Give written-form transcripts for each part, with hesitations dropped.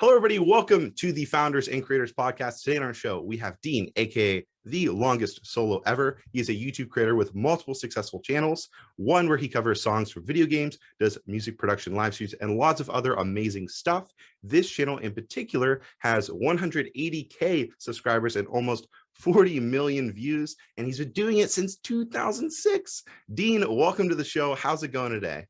Hello, everybody. Welcome to the Founders and Creators Podcast. Today on our show, we have Dean, aka the longest solo ever. He is a YouTube creator with multiple successful channels, one where he covers songs for video games, does music production live streams, and lots of other amazing stuff. This channel in particular has 180K subscribers and almost 40 million views, and he's been doing it since 2006. Dean, welcome to the show. How's it going today?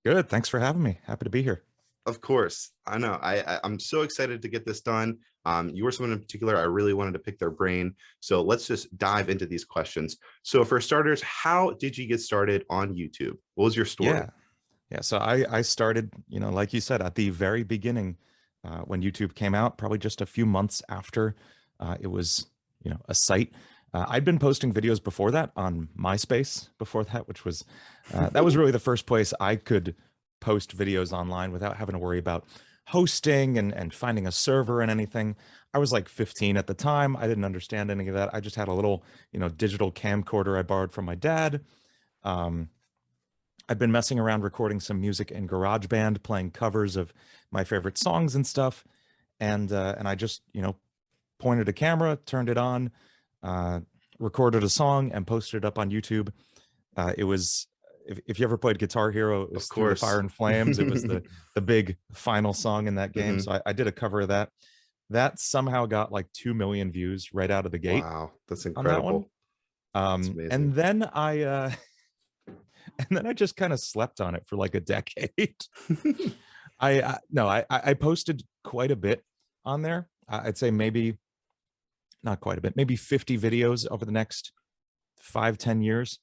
Good. Thanks for having me. Happy to be here. Of course. I know. I'm so excited to get this done. You were someone in particular I really wanted to pick their brain. So let's just dive into these questions. So for starters, how did you get started on YouTube? What was your story? Yeah. So I started, like you said, at the very beginning when YouTube came out, probably just a few months after it was, a site. I'd been posting videos before that on MySpace before that, which was, that was really the first place I could post videos online without having to worry about hosting and finding a server and anything. I was like 15 at the time. I didn't understand any of that. I just had a little, digital camcorder I borrowed from my dad. I'd been messing around recording some music in GarageBand, playing covers of my favorite songs and stuff. And I just, pointed a camera, turned it on, recorded a song and posted it up on YouTube. It was, if you ever played Guitar Hero, it was Through the Fire and Flames. It was the big final song in that game. So I did a cover of that. That somehow got like 2 million views right out of the gate. Wow, that's incredible. That's and then I just kind of slept on it for like a decade. I posted quite a bit on there. I'd say maybe not quite a bit, maybe 50 videos over the next 5-10 years.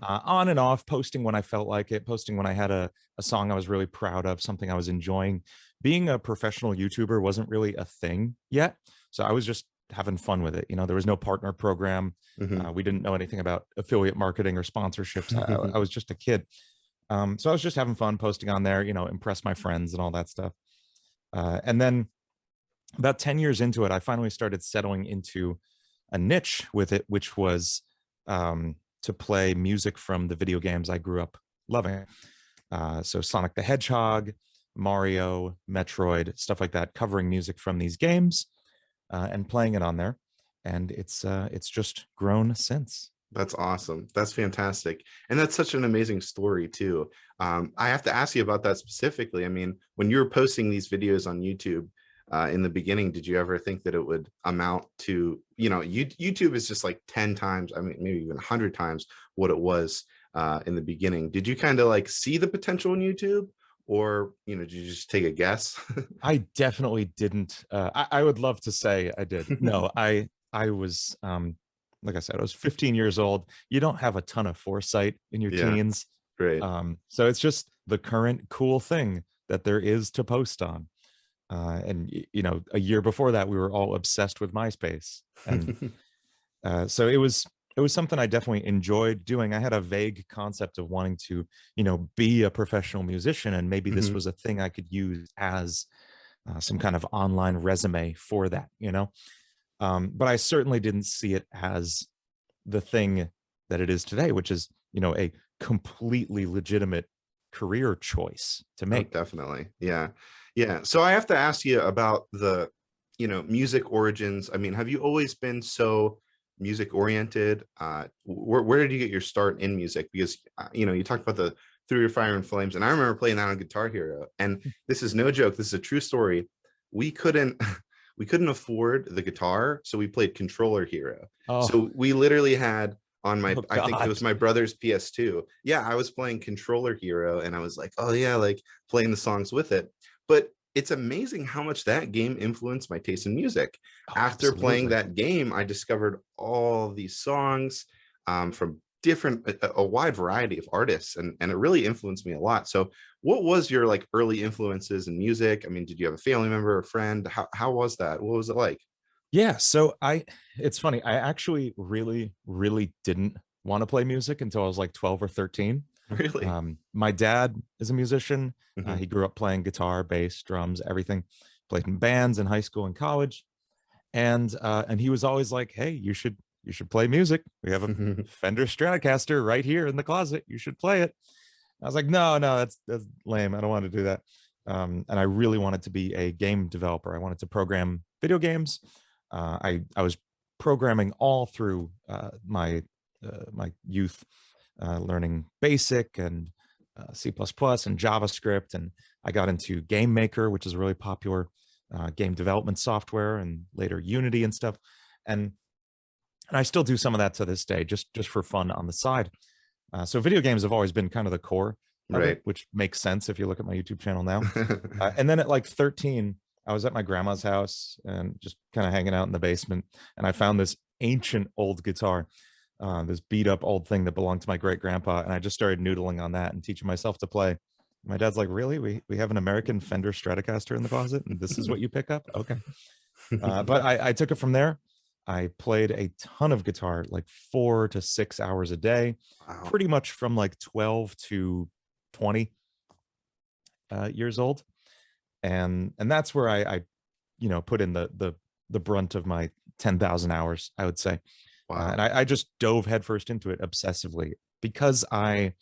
On and off, posting when I felt like it, posting when I had a song I was really proud of, something I was enjoying. Being a professional YouTuber wasn't really a thing yet, so I was just having fun with it. There was no partner program. We didn't know anything about affiliate marketing or sponsorships. I was just a kid. So I was just having fun posting on there, impress my friends and all that stuff. And then about 10 years into it, I finally started settling into a niche with it, which was to play music from the video games I grew up loving. So Sonic the Hedgehog, Mario, Metroid, stuff like that, covering music from these games and playing it on there. And it's just grown since. That's awesome. That's fantastic. And that's such an amazing story too. I have to ask you about that specifically. I mean, when you were posting these videos on YouTube, in the beginning, did you ever think that it would amount to, YouTube is just like 10 times, I mean, maybe even 100 times what it was in the beginning. Did you kind of like see the potential in YouTube, or, did you just take a guess? I definitely didn't. I would love to say I did. No, I was, like I said, I was 15 years old. You don't have a ton of foresight in your teens. Right. So it's just the current cool thing that there is to post on. And a year before that, we were all obsessed with MySpace, and so it was something I definitely enjoyed doing. I had a vague concept of wanting to, be a professional musician, and maybe this was a thing I could use as some kind of online resume for that, but I certainly didn't see it as the thing that it is today, which is, a completely legitimate career choice to make. Oh, definitely. Yeah. So I have to ask you about the, music origins. I mean, have you always been so music oriented? Where did you get your start in music? Because, you talked about the Through Your Fire and Flames, and I remember playing that on Guitar Hero. And this is no joke. This is a true story. We couldn't afford the guitar, so we played Controller Hero. So we literally had on my, I think it was my brother's PS2. Yeah, I was playing Controller Hero, and I was like, oh yeah, like playing the songs with it. But it's amazing how much that game influenced my taste in music. After playing that game, I discovered all these songs from a wide variety of artists, and it really influenced me a lot. So what was your like early influences in music? I mean, did you have a family member or friend? How was that? What was it like? Yeah, so it's funny. I actually really, really didn't want to play music until I was like 12 or 13. Really? My dad is a musician. He grew up playing guitar, bass, drums, everything. Played in bands in high school and college. And he was always like, hey, you should play music. We have a Fender Stratocaster right here in the closet. You should play it. I was like, no, that's lame. I don't want to do that. And I really wanted to be a game developer. I wanted to program video games. I was programming all through my youth, learning BASIC and C++ and JavaScript, and I got into Game Maker, which is a really popular game development software, and later Unity and stuff. And I still do some of that to this day, just for fun on the side. So video games have always been kind of the core of Right. it, which makes sense if you look at my YouTube channel now. And then at like 13, I was at my grandma's house and just kind of hanging out in the basement, and I found this ancient old guitar, this beat up old thing that belonged to my great grandpa, and I just started noodling on that and teaching myself to play. My dad's like, "Really? We have an American Fender Stratocaster in the closet, and this is what you pick up?" Okay. But I took it from there. I played a ton of guitar, like 4 to 6 hours a day, Wow. pretty much from like 12 to 20 years old, and that's where I put in the brunt of my 10,000 hours, I would say. Wow. And I just dove headfirst into it obsessively because I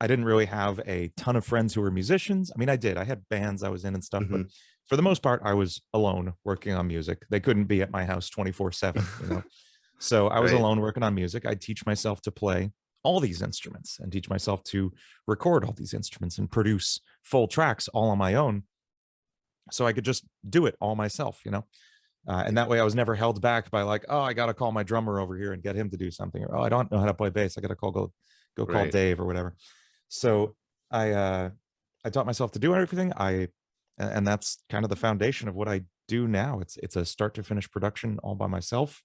didn't really have a ton of friends who were musicians. I mean, I did. I had bands I was in and stuff, but for the most part, I was alone working on music. They couldn't be at my house 24/7, you know. So I was Right. alone working on music. I'd teach myself to play all these instruments and teach myself to record all these instruments and produce full tracks all on my own. So I could just do it all myself, you know. And that way I was never held back by like, oh, I got to call my drummer over here and get him to do something. Or, oh, I don't know how to play bass. I got to go call Right. Dave or whatever. So I taught myself to do everything. And that's kind of the foundation of what I do now. It's a start to finish production all by myself.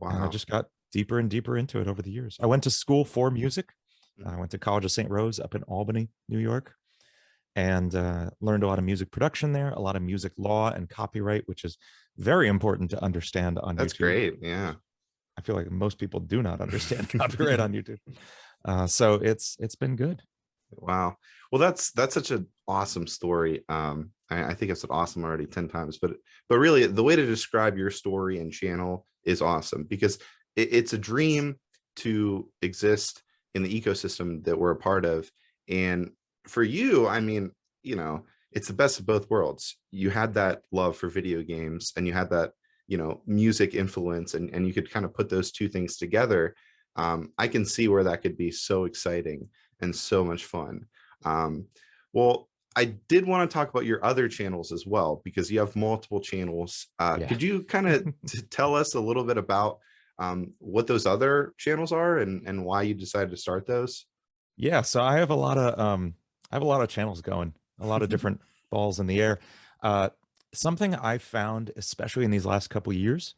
And I Wow. just got deeper and deeper into it over the years. I went to school for music. I went to College of St. Rose up in Albany, New York, and learned a lot of music production there, a lot of music law and copyright, which is very important to understand on That's YouTube. great. Yeah. I feel like most people do not understand copyright on YouTube. So it's been good. Wow. Well, that's such an awesome story. I think I've said awesome already 10 times, but really the way to describe your story and channel is awesome because it's a dream to exist in the ecosystem that we're a part of. And for you, I mean, it's the best of both worlds. You had that love for video games and you had that, music influence, and you could kind of put those two things together. I can see where that could be so exciting and so much fun. Well, I did want to talk about your other channels as well, because you have multiple channels. Yeah. Could you kind of tell us a little bit about what those other channels are and why you decided to start those? Yeah, so I have a lot of channels going, a lot of different balls in the air. Something I found, especially in these last couple of years,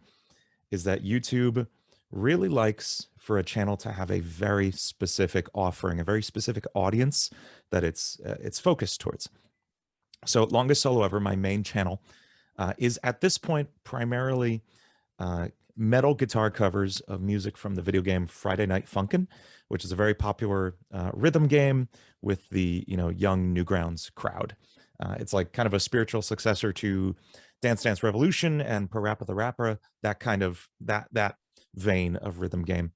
is that YouTube really likes for a channel to have a very specific offering, a very specific audience that it's focused towards. So Longest Solo Ever, my main channel, is at this point primarily metal guitar covers of music from the video game Friday Night Funkin', which is a very popular rhythm game with the young Newgrounds crowd. It's like kind of a spiritual successor to Dance Dance Revolution and Parappa the Rapper, that kind of that vein of rhythm game.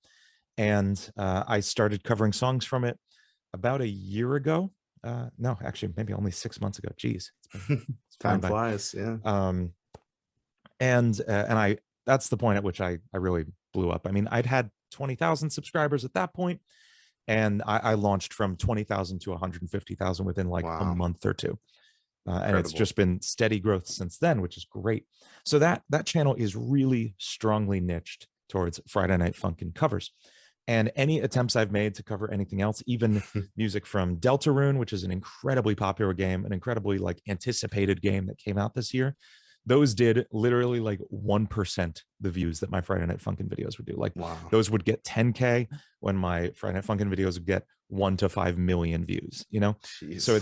And I started covering songs from it about a year ago. No, actually, maybe only 6 months ago. Geez, it's Time by. flies. Yeah. And that's the point at which I really blew up. I mean, I'd had 20,000 subscribers at that point, and I launched from 20,000 to 150,000 within like a Wow. month or two. And it's Incredible. just been steady growth since then, which is great. So that channel is really strongly niched towards Friday Night Funkin' covers. And any attempts I've made to cover anything else, even music from Deltarune, which is an incredibly popular game, an incredibly like anticipated game that came out this year, those did literally like 1% the views that my Friday Night Funkin' videos would do. Like Wow. those would get 10K when my Friday Night Funkin' videos would get 1 to 5 million views, Jeez. So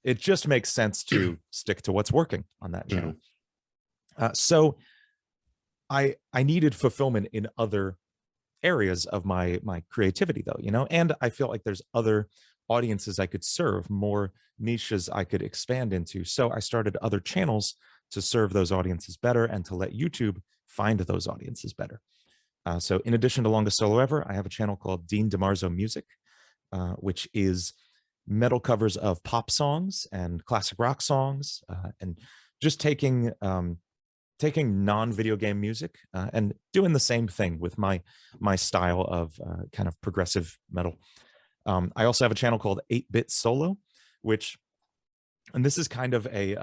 it just makes sense to stick to what's working on that channel. So I needed fulfillment in other areas of my creativity though, and I feel like there's other audiences I could serve, more niches I could expand into. So I started other channels to serve those audiences better and to let YouTube find those audiences better. So in addition to Longest Solo Ever, I have a channel called DiMarzo Music, which is metal covers of pop songs and classic rock songs, and just taking non-video game music and doing the same thing with my style of kind of progressive metal. I also have a channel called 8-Bit Solo, which, and this is kind of a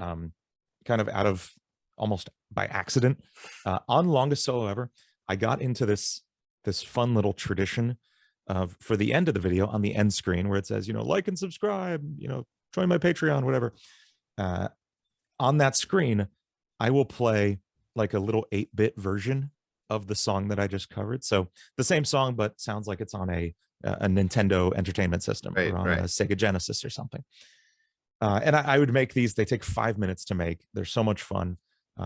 kind of out of almost by accident. On Longest Solo Ever, I got into this fun little tradition of, for the end of the video, on the end screen where it says, like and subscribe, join my Patreon, whatever. On that screen, I will play like a little 8-bit version of the song that I just covered. So the same song, but sounds like it's on a Nintendo Entertainment System, Right, or on right. a Sega Genesis or something. And I would make these. They take 5 minutes to make. They're so much fun.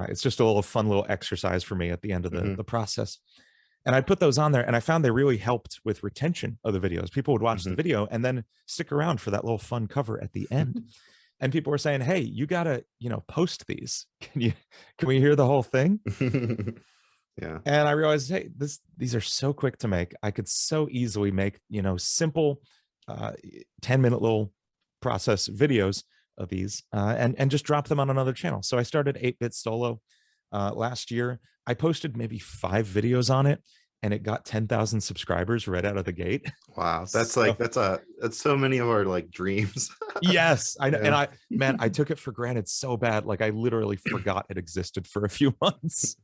It's just a little fun little exercise for me at the end of the process. And I put those on there, and I found they really helped with retention of the videos. People would watch the video and then stick around for that little fun cover at the end. And people were saying, "Hey, you gotta, post these. Can we hear the whole thing?" Yeah. And I realized, hey, these are so quick to make. I could so easily make, simple 10-minute little process videos of these and just drop them on another channel. So I started 8-Bit Solo last year. I posted maybe 5 videos on it, and it got 10,000 subscribers right out of the gate. Wow, that's like that's so many of our like dreams. Yes, I know. Yeah. And I took it for granted so bad. Like, I literally forgot it existed for a few months.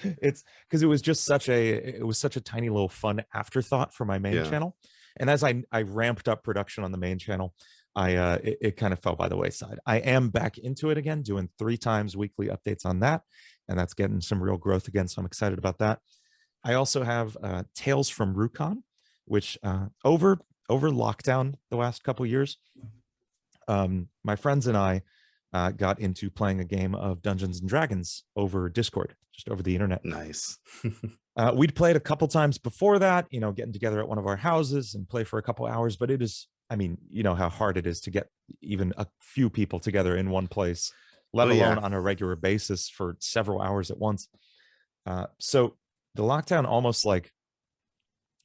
It's because it was such a tiny little fun afterthought for my main channel. And as I ramped up production on the main channel, it kind of fell by the wayside. I am back into it again, doing 3 times weekly updates on that, and that's getting some real growth again. So I'm excited about that. I also have Tales from Rukon, which over lockdown the last couple years, my friends and I got into playing a game of Dungeons and Dragons over Discord, just over the internet. Nice. We'd played a couple times before that, getting together at one of our houses and play for a couple hours. But it is, I mean, how hard it is to get even a few people together in one place, let alone on a regular basis for several hours at once. So the lockdown almost like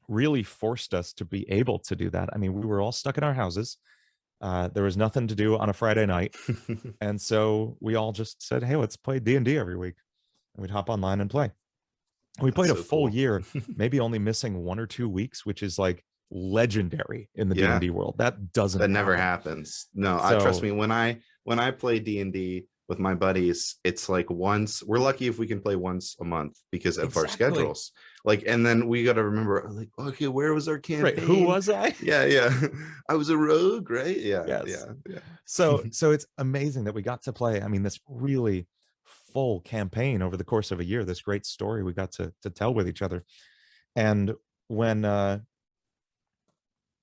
really forced us to be able to do that. I mean, we were all stuck in our houses. There was nothing to do on a Friday night. And so we all just said, hey, let's play D&D every week. And we'd hop online and play. We played a full year, maybe only missing 1 or 2 weeks, which is like legendary in the D&D world. That never happens. No, trust me, when I play D&D with my buddies, it's like we're lucky if we can play once a month because of our schedules. Like, and then we got to remember, like, okay, where was our campaign? Right, who was I? Yeah. I was a rogue, right? Yeah. Yes. Yeah. So it's amazing that we got to play, I mean, this really full campaign over the course of a year, this great story we got to tell with each other. And when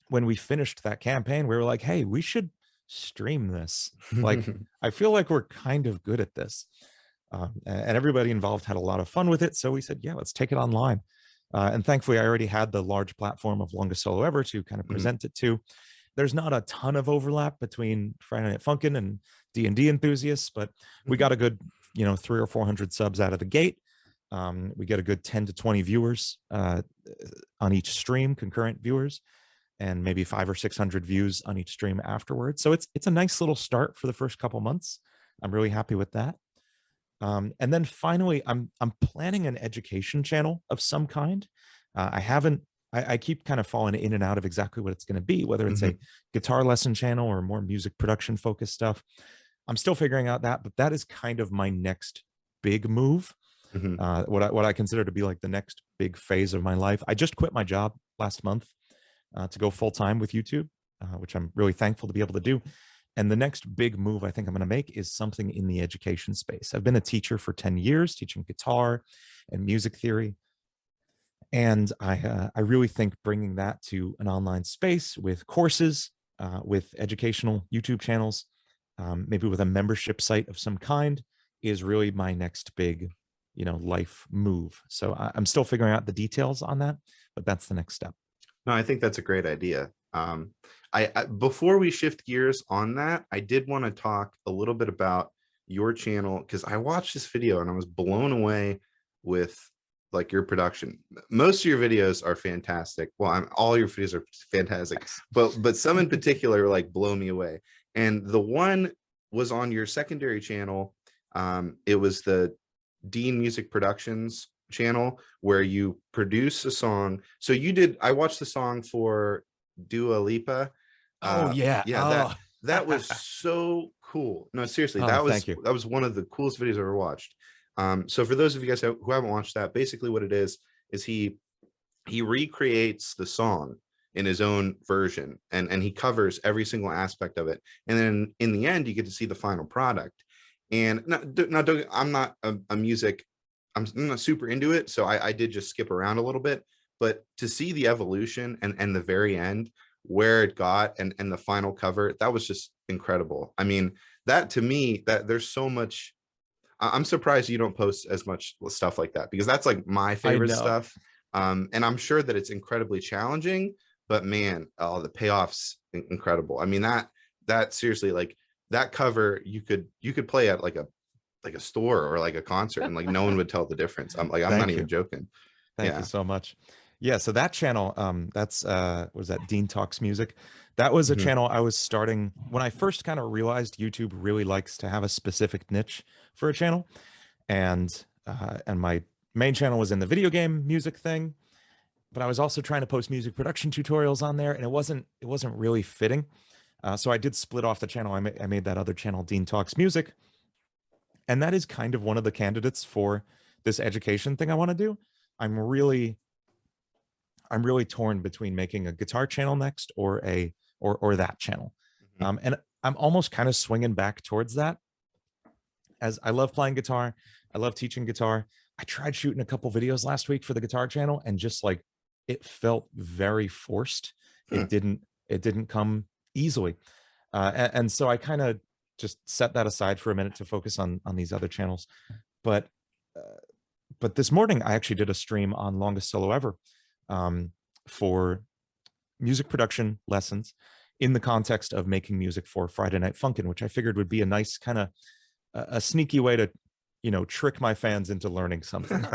we finished that campaign, we were like, hey, we should stream this. Like, I feel like we're kind of good at this. And everybody involved had a lot of fun with it. So we said, yeah, let's take it online. And thankfully, I already had the large platform of Longest Solo Ever to kind of present it to. There's not a ton of overlap between Friday Night Funkin' and D&D enthusiasts, but we got a good, 300 or 400 subs out of the gate. We get a good 10 to 20 viewers on each stream, concurrent viewers, and maybe 500 or 600 views on each stream afterwards. So it's a nice little start for the first couple months. I'm really happy with that. And then finally, I'm planning an education channel of some kind. I keep kind of falling in and out of exactly what it's going to be, whether it's a guitar lesson channel or more music production focused stuff. I'm still figuring out that, but that is kind of my next big move. What I consider to be like the next big phase of my life. I just quit my job last month to go full-time with YouTube, which I'm really thankful to be able to do. And the next big move I think I'm going to make is something in the education space. I've been a teacher for 10 years, teaching guitar and music theory. And I really think bringing that to an online space with courses, with educational YouTube channels, maybe with a membership site of some kind, is really my next big, life move. So I'm still figuring out the details on that, but that's the next step. No, I think that's a great idea. I before we shift gears on that, I did want to talk a little bit about your channel, because I watched this video and I was blown away with like your production. Most of your videos are fantastic. Well, all your videos are fantastic, Thanks. but some in particular like blow me away. And the one was on your secondary channel. It was the Dean Music Productions channel where you produce a song. So you did, I watched the song for Dua Lipa. Oh yeah. Yeah, Oh. that was so cool. No, seriously, Oh, that thank you. was one of the coolest videos I've ever watched. So for those of you guys who haven't watched that, basically what it is he recreates the song in his own version, and he covers every single aspect of it. And then in the end, you get to see the final product. And I'm not a music, I'm not super into it, so I did just skip around a little bit. But to see the evolution and the very end, where it got, and the final cover, that was just incredible. I mean, that to me, that there's so much. I'm surprised you don't post as much stuff like that, because that's like my I favorite know. stuff. And I'm sure that it's incredibly challenging, but man, oh, the payoff's incredible. I mean, that seriously, like that cover, you could play at like a store or like a concert, and like no one would tell the difference. I'm not Thank even you. joking. Thank you Yeah. so much. Yeah, so that channel, that's was that Dean Talks Music. That was a Hmm. channel I was starting when I first kind of realized YouTube really likes to have a specific niche for a channel. And my main channel was in the video game music thing, but I was also trying to post music production tutorials on there, and it wasn't really fitting. So I did split off the channel. I made that other channel, Dean Talks Music, and that is kind of one of the candidates for this education thing I want to do. I'm really I'm really torn between making a guitar channel next or that channel. Hmm. And I'm almost kind of swinging back towards that, as I love playing guitar. I love teaching guitar. I tried shooting a couple videos last week for the guitar channel, and just like it felt very forced. Hmm. It didn't come easily. And so I kind of just set that aside for a minute to focus on these other channels. But uh, but this morning I actually did a stream on Longest Solo Ever, um, for music production lessons in the context of making music for Friday Night Funkin', which I figured would be a nice kind of a sneaky way to, trick my fans into learning something.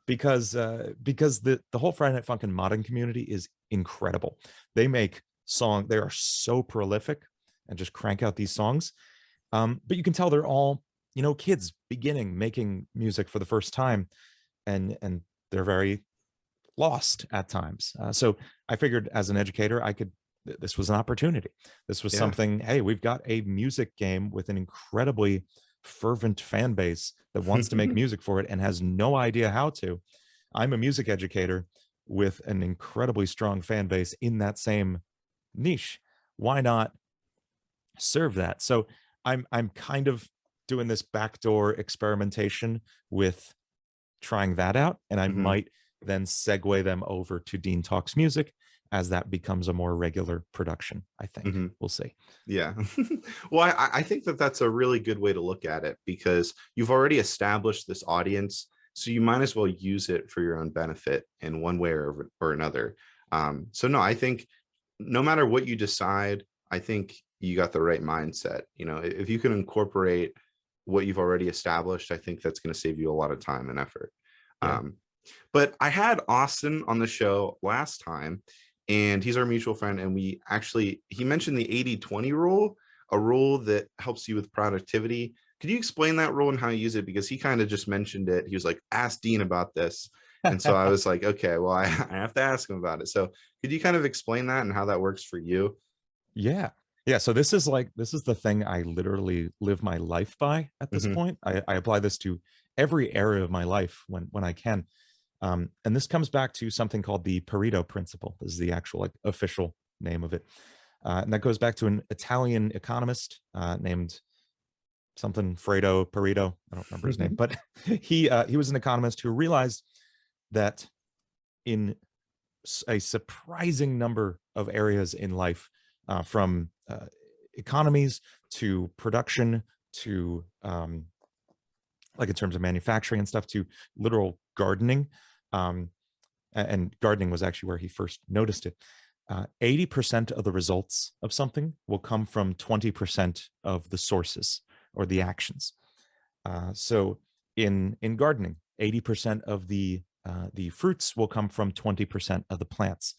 Because the whole Friday Night Funkin' modding community is incredible. They are so prolific and just crank out these songs. But you can tell they're all, kids beginning making music for the first time, and they're very lost at times. So I figured, as an educator, this was an opportunity. This was Yeah. something, hey, we've got a music game with an incredibly fervent fan base that wants to make music for it and has no idea how to. I'm a music educator with an incredibly strong fan base in that same niche. Why not serve that? So I'm kind of doing this backdoor experimentation with trying that out, and I Hmm. might then segue them over to Dean Talks Music as that becomes a more regular production. I think Hmm. we'll see. Yeah. Well, I think that that's a really good way to look at it, because you've already established this audience, so you might as well use it for your own benefit in one way or another. So no, I think no matter what you decide, I think you got the right mindset. If you can incorporate what you've already established, I think that's going to save you a lot of time and effort. Yeah. Um, but I had Austin on the show last time, and he's our mutual friend. And he mentioned the 80-20 rule, a rule that helps you with productivity. Could you explain that rule and how you use it? Because he kind of just mentioned it. He was like, ask Dean about this. And so I was like, okay, well, I have to ask him about it. So could you kind of explain that and how that works for you? Yeah. Yeah. So this is the thing I literally live my life by at this Hmm. point. I apply this to every area of my life when I can. And this comes back to something called the Pareto principle. This is the actual official name of it. And that goes back to an Italian economist named something Fredo Pareto. I don't remember his name, but he was an economist who realized that in a surprising number of areas in life, from economies to production to like in terms of manufacturing and stuff, to literal gardening. Um, and gardening was actually where he first noticed it. 80% of the results of something will come from 20% of the sources or the actions. So in gardening, 80% of the fruits will come from 20% of the plants.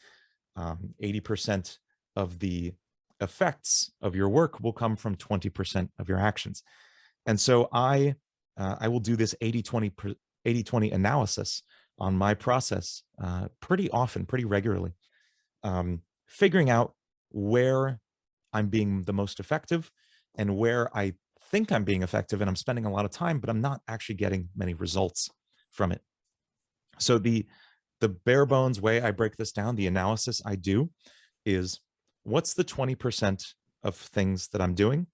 80% of the effects of your work will come from 20% of your actions. And so I will do this 80-20 analysis on my process pretty often, pretty regularly, figuring out where I'm being the most effective and where I think I'm being effective and I'm spending a lot of time, but I'm not actually getting many results from it. So the bare bones way I break this down, the analysis I do is, what's the 20% of things that I'm doing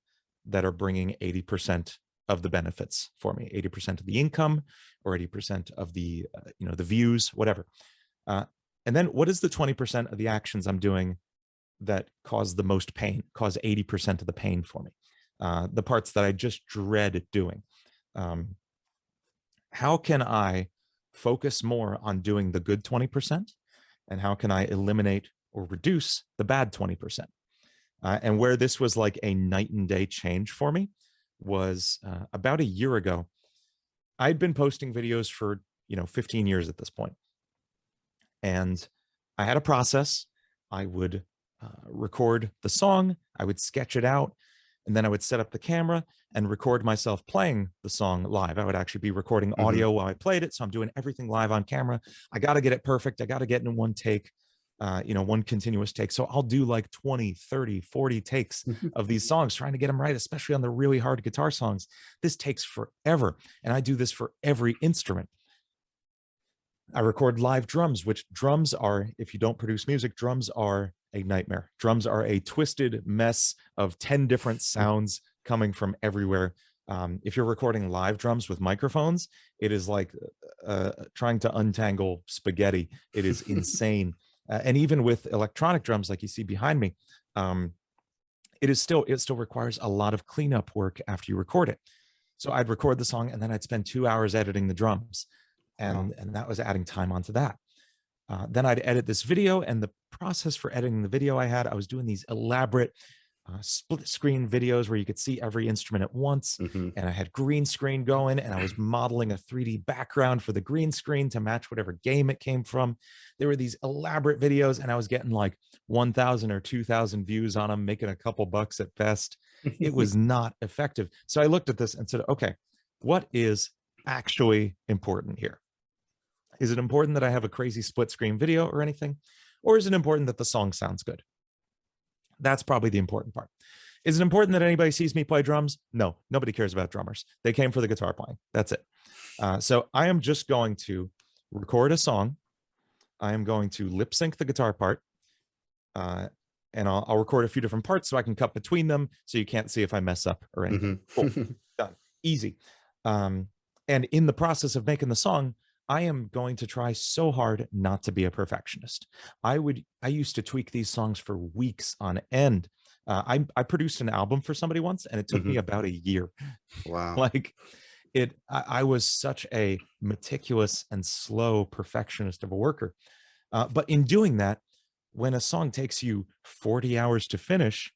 that are bringing 80% of the benefits for me, 80% of the income or 80% of the, the views, whatever. And then what is the 20% of the actions I'm doing that cause the most pain, cause 80% of the pain for me? The parts that I just dread doing. How can I focus more on doing the good 20%? And how can I eliminate or reduce the bad 20%? And where this was like a night and day change for me was about a year ago. I'd been posting videos for 15 years at this point. And I had a process. I would record the song, I would sketch it out, and then I would set up the camera and record myself playing the song live. I would actually be recording audio while I played it. So I'm doing everything live on camera. I got to get it perfect. I got to get it in one take, one continuous take. So I'll do like 20, 30, 40 takes of these songs, trying to get them right, especially on the really hard guitar songs. This takes forever. And I do this for every instrument. I record live drums, which drums are, if you don't produce music, drums are a nightmare. Drums are a twisted mess of 10 different sounds coming from everywhere. If you're recording live drums with microphones, it is like trying to untangle spaghetti. It is insane. And even with electronic drums, like you see behind me, it still requires a lot of cleanup work after you record it. So I'd record the song and then I'd spend 2 hours editing the drums. And that was adding time onto that. Then I'd edit this video, and the process for editing the video I was doing these elaborate split screen videos where you could see every instrument at once. And I had green screen going, and I was modeling a 3D background for the green screen to match whatever game it came from. There were these elaborate videos, and I was getting like 1,000 or 2,000 views on them, making a couple bucks at best. It was not effective. So I looked at this and said, okay, what is actually important here? Is it important that I have a crazy split screen video or anything? Or is it important that the song sounds good? That's probably the important part. Is it important that anybody sees me play drums? No, nobody cares about drummers. They came for the guitar playing. That's it. So I am just going to record a song. I am going to lip sync the guitar part. And I'll record a few different parts so I can cut between them so you can't see if I mess up or anything. Cool. Done. Easy. And in the process of making the song, I am going to try so hard not to be a perfectionist. I used to tweak these songs for weeks on end. I produced an album for somebody once, and it took me about a year. Wow. I was such a meticulous and slow perfectionist of a worker. But in doing that, when a song takes you 40 hours to finish,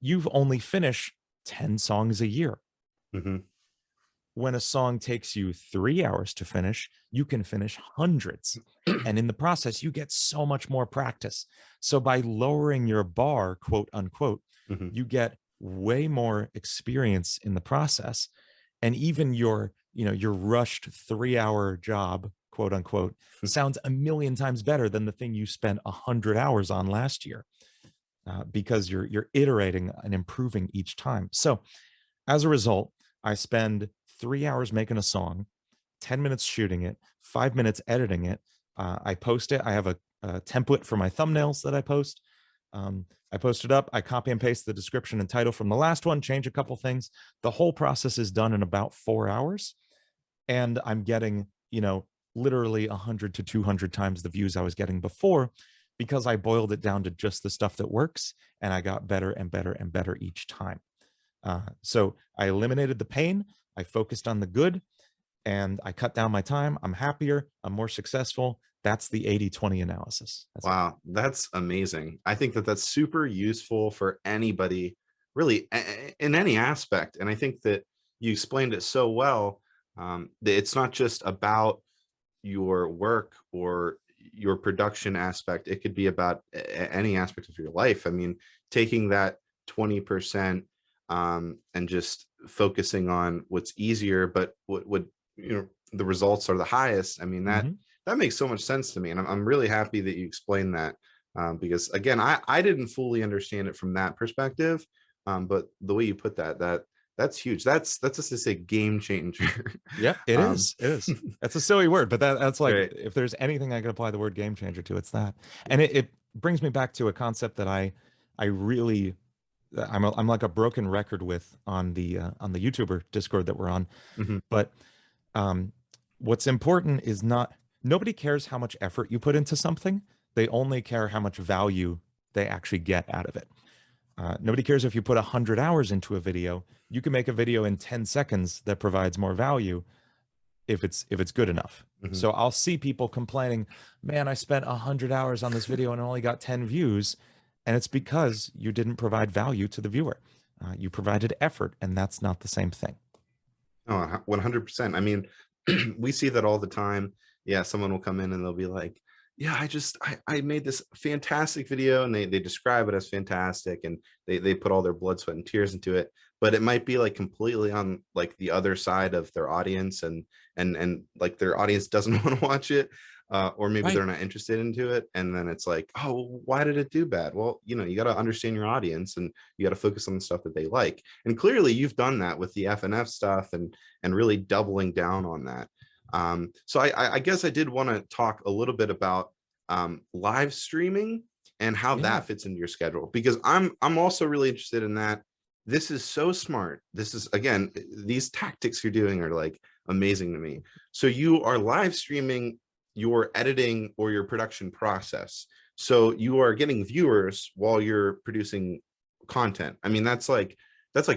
you've only finished 10 songs a year. When a song takes you 3 hours to finish, you can finish hundreds. And in the process, you get so much more practice. So by lowering your bar, quote unquote, you get way more experience in the process. And even your rushed 3-hour job, quote unquote, sounds a million times better than the thing you spent 100 hours on last year, because you're iterating and improving each time. So as a result, I spend 3 hours making a song, 10 minutes shooting it, 5 minutes editing it. I post it. I have a template for my thumbnails that I post. I post it up. I copy and paste the description and title from the last one, change a couple things. The whole process is done in about 4 hours. And I'm getting, literally 100 to 200 times the views I was getting before, because I boiled it down to just the stuff that works. And I got better and better and better each time. So I eliminated the pain. I focused on the good, and I cut down my time. I'm happier. I'm more successful. That's the 80-20 analysis. Wow, that's amazing. I think that that's super useful for anybody, really, in any aspect. And I think that you explained it so well. It's not just about your work or your production aspect. It could be about any aspect of your life. I mean, taking that 20% and just focusing on what's easier, but what would, you know, the results are the highest. I mean, that makes so much sense to me. And I'm really happy that you explained that. Because again, I didn't fully understand it from that perspective. But the way you put that's huge. That's just to say game changer. Yep, it is. It is. That's a silly word, but that's like, Right. if there's anything I could apply the word game changer to, it's that. And it brings me back to a concept that I really I'm like a broken record with on the YouTuber Discord that we're on. Mhm. But what's important is nobody cares how much effort you put into something. They only care how much value they actually get out of it. Nobody cares if you put 100 hours into a video. You can make a video in 10 seconds that provides more value if it's good enough. So I'll see people complaining, man, I spent 100 hours on this video and only got 10 views. And it's because you didn't provide value to the viewer. You provided effort, and that's not the same thing. Oh, 100%. I mean, we see that all the time. Yeah, someone will come in and they'll be like, yeah, I made this fantastic video, and they describe it as fantastic, and they put all their blood, sweat, and tears into it. But it might be like completely on like the other side of their audience, and like their audience doesn't want to watch it. Or maybe they're not interested into it. And then it's like, oh, why did it do bad? Well, you know, you got to understand your audience, and you got to focus on the stuff that they like. And clearly you've done that with the FNF stuff, and really doubling down on that. So I guess I did want to talk a little bit about live streaming and how that fits into your schedule, because I'm also really interested in that. This is so smart. This is, again, these tactics you're doing are like amazing to me. So you are live streaming your editing or your production process. So you are getting viewers while you're producing content. I mean, that's like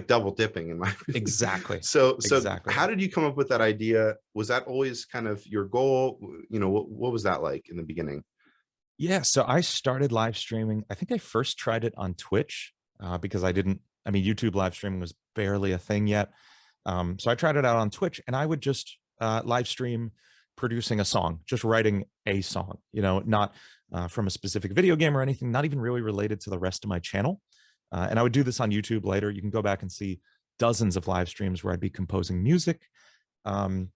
double dipping in my opinion. Exactly. So Exactly. how did you come up with that idea? Was that always kind of your goal? You know, what was that like in the beginning? Yeah, so I started live streaming. I think I first tried it on Twitch because I mean, YouTube live streaming was barely a thing yet. So I tried it out on Twitch, and I would just live stream producing a song, just writing a song, you know, not from a specific video game or anything, not even really related to the rest of my channel. And I would do this on YouTube later. You can go back and see dozens of live streams where I'd be composing music. And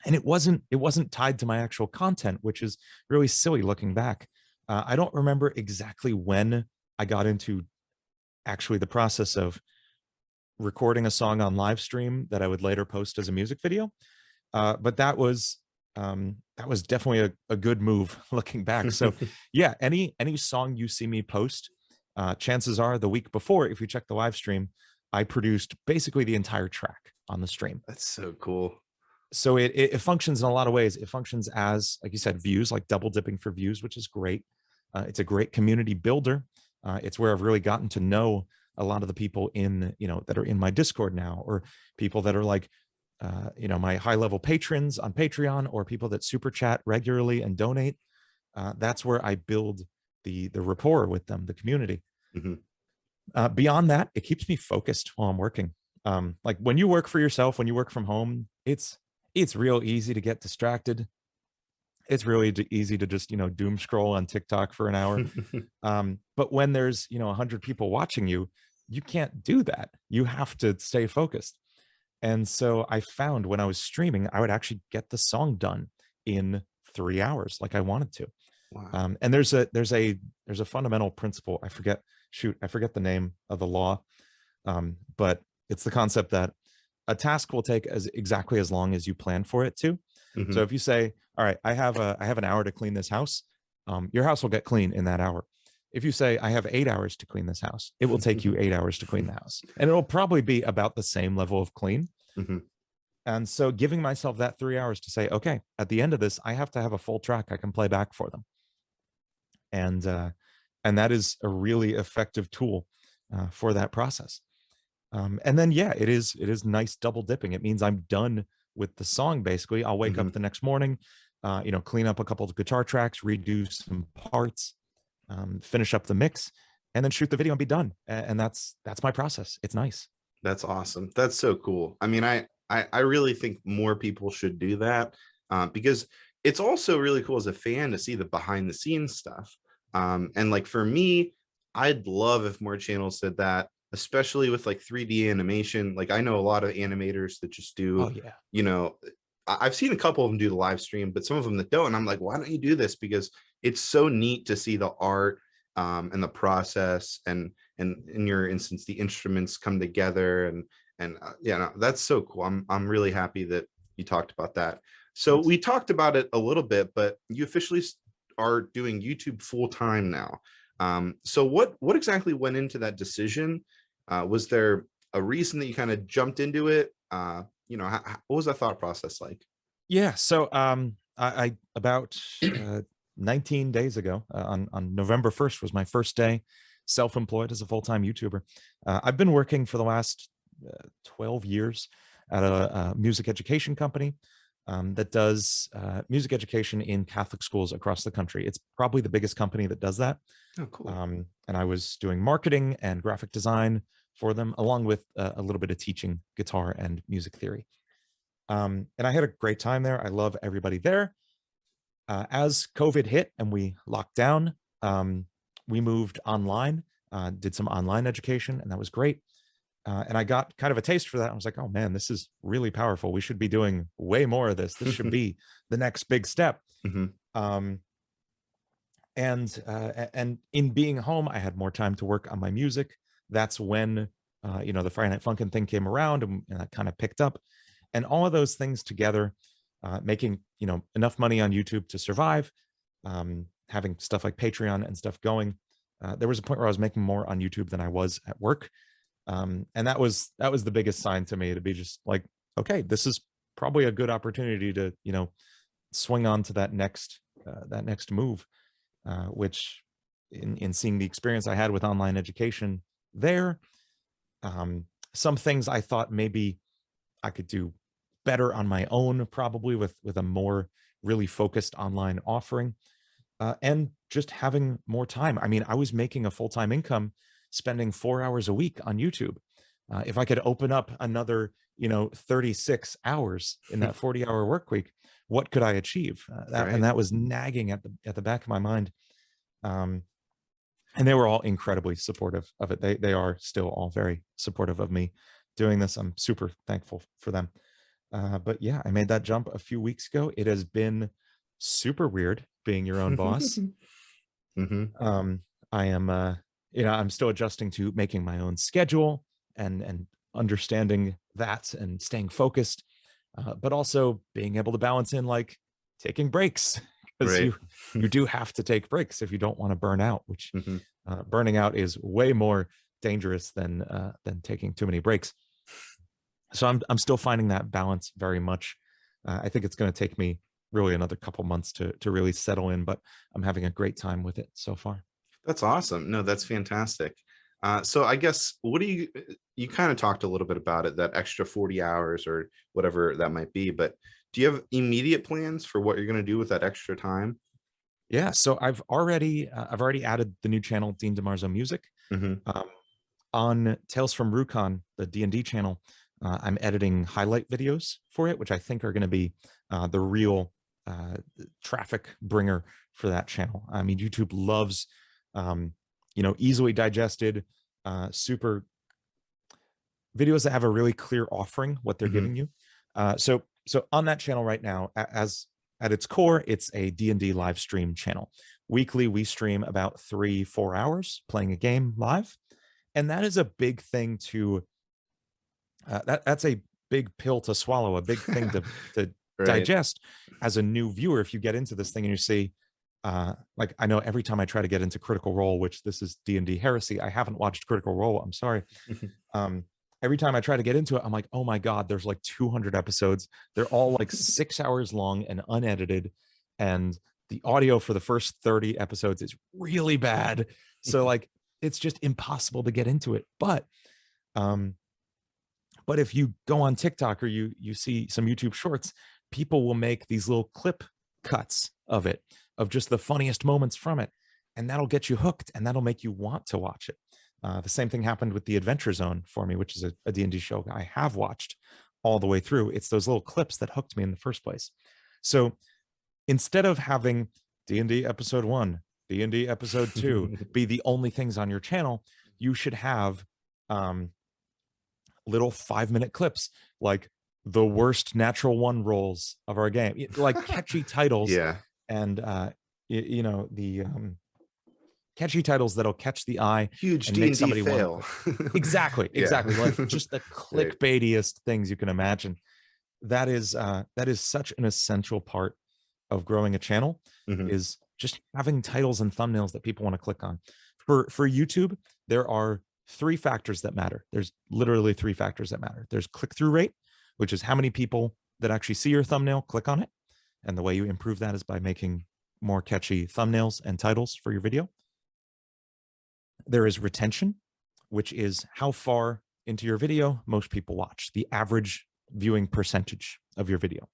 it wasn't tied to my actual content, which is really silly looking back. I don't remember exactly when I got into actually the process of recording a song on live stream that I would later post as a music video. But that was definitely a good move looking back. So yeah, any song you see me post, chances are the week before, if you check the live stream, I produced basically the entire track on the stream. That's so cool. So it functions in a lot of ways. It functions as, like you said, views, like double dipping for views, which is great. It's a great community builder. It's where I've really gotten to know a lot of the people that are in my Discord now, or people that are like, my high level patrons on Patreon, or people that super chat regularly and donate. That's where I build the rapport with them, the community. Beyond that, it keeps me focused while I'm working. Like when you work for yourself, when you work from home, it's real easy to get distracted. It's really easy to just, doom scroll on TikTok for an hour. But when there's, 100 people watching you, you can't do that. You have to stay focused. And so I found when I was streaming, I would actually get the song done in 3 hours, like I wanted to. Wow. And there's a fundamental principle. I forget the name of the law. But it's the concept that a task will take exactly as long as you plan for it to. So if you say, all right, I have an hour to clean this house, your house will get clean in that hour. If you say, I have 8 hours to clean this house, it will take you 8 hours to clean the house. And it'll probably be about the same level of clean. And so giving myself that 3 hours to say, okay, at the end of this, I have to have a full track I can play back for them. And that is a really effective tool for that process. And then, yeah, it is nice double dipping. It means I'm done with the song. Basically, I'll wake up the next morning, clean up a couple of guitar tracks, redo some parts, finish up the mix, and then shoot the video and be done. And that's my process. It's nice. That's awesome. That's so cool. I mean, I really think more people should do that, because it's also really cool as a fan to see the behind the scenes stuff. And like for me, I'd love if more channels did that, especially with like 3D animation. Like I know a lot of animators that just Oh do, yeah. you know, I've seen a couple of them do the live stream, but some of them that don't. And I'm like, why don't you do this? Because it's so neat to see the art, and the process, and in your instance, the instruments come together, and yeah, no, that's so cool. I'm really happy that you talked about that. So Thanks. we talked about it a little bit, but you officially are doing YouTube full time now. So what exactly went into that decision? Was there a reason that you kind of jumped into it? What was that thought process like? Yeah. So I about 19 days ago, on November 1st was my first day self-employed as a full-time YouTuber. I've been working for the last 12 years at a music education company that does music education in Catholic schools across the country. It's probably the biggest company that does that. Oh, cool. And I was doing marketing and graphic design for them, along with a little bit of teaching guitar and music theory. And I had a great time there. I love everybody there. As COVID hit and we locked down, we moved online, did some online education, and that was great. And I got kind of a taste for that. I was like, oh man, this is really powerful. We should be doing way more of this. This should be the next big step. Hmm. Um, and in being home, I had more time to work on my music. That's when the Friday Night Funkin' thing came around, and that kind of picked up. And all of those things together, making enough money on YouTube to survive, having stuff like Patreon and stuff going. There was a point where I was making more on YouTube than I was at work. And that was the biggest sign to me, to be just like, okay, this is probably a good opportunity to swing on to that next move, which in seeing the experience I had with online education there, some things I thought maybe I could do better on my own, probably with a more really focused online offering, and just having more time. I mean, I was making a full-time income spending 4 hours a week on YouTube. If I could open up another 36 hours in that 40-hour work week, what could I achieve? And that was nagging at the back of my mind. And they were all incredibly supportive of it. They are still all very supportive of me doing this. I'm super thankful for them. But yeah, I made that jump a few weeks ago. It has been super weird being your own boss. Hmm. I am, I'm still adjusting to making my own schedule and understanding that and staying focused, but also being able to balance in like taking breaks, because Right. you do have to take breaks if you don't want to burn out, which Hmm. burning out is way more dangerous than taking too many breaks. So I'm still finding that balance very much. I think it's going to take me really another couple months to really settle in, but I'm having a great time with it so far. That's awesome. No, that's fantastic. So I guess what do you kind of talked a little bit about it, that extra 40 hours or whatever that might be, but do you have immediate plans for what you're going to do with that extra time? Yeah, so I've already added the new channel, Dean DiMarzo Music. Hmm. Um, on Tales from Rukon, the D&D channel, I'm editing highlight videos for it, which I think are going to be the real traffic bringer for that channel. I mean, YouTube loves, easily digested, super videos that have a really clear offering, what they're Hmm. giving you. So on that channel right now, as at its core, it's a D&D live stream channel. Weekly, we stream about 3-4 hours playing a game live. And that is a big thing to, that's a big pill to swallow, a big thing to Right. digest as a new viewer. If you get into this thing and you see, like, I know every time I try to get into Critical Role, which this is D&D heresy, I haven't watched Critical Role, I'm sorry. Every time I try to get into it, I'm like, oh my God, there's like 200 episodes. They're all like 6 hours long and unedited. And the audio for the first 30 episodes is really bad. So like, it's just impossible to get into it. Um, but if you go on TikTok or you see some YouTube shorts, people will make these little clip cuts of it, of just the funniest moments from it. And that'll get you hooked and that'll make you want to watch it. The same thing happened with the Adventure Zone for me, which is a D&D show I have watched all the way through. It's those little clips that hooked me in the first place. So instead of having D&D episode 1, D&D episode 2 be the only things on your channel, you should have little 5-minute clips like the worst natural one rolls of our game, like catchy titles. Yeah. And you know, the catchy titles that'll catch the eye. Huge and D&D make somebody fail. Exactly. Like just the clickbaitiest things you can imagine. That is such an essential part of growing a channel, is just having titles and thumbnails that people want to click on. For YouTube, there are 3 factors that matter. There's literally 3 factors that matter. There's click-through rate, which is how many people that actually see your thumbnail click on it. And the way you improve that is by making more catchy thumbnails and titles for your video. There is retention, which is how far into your video most people watch, the average viewing percentage of your video.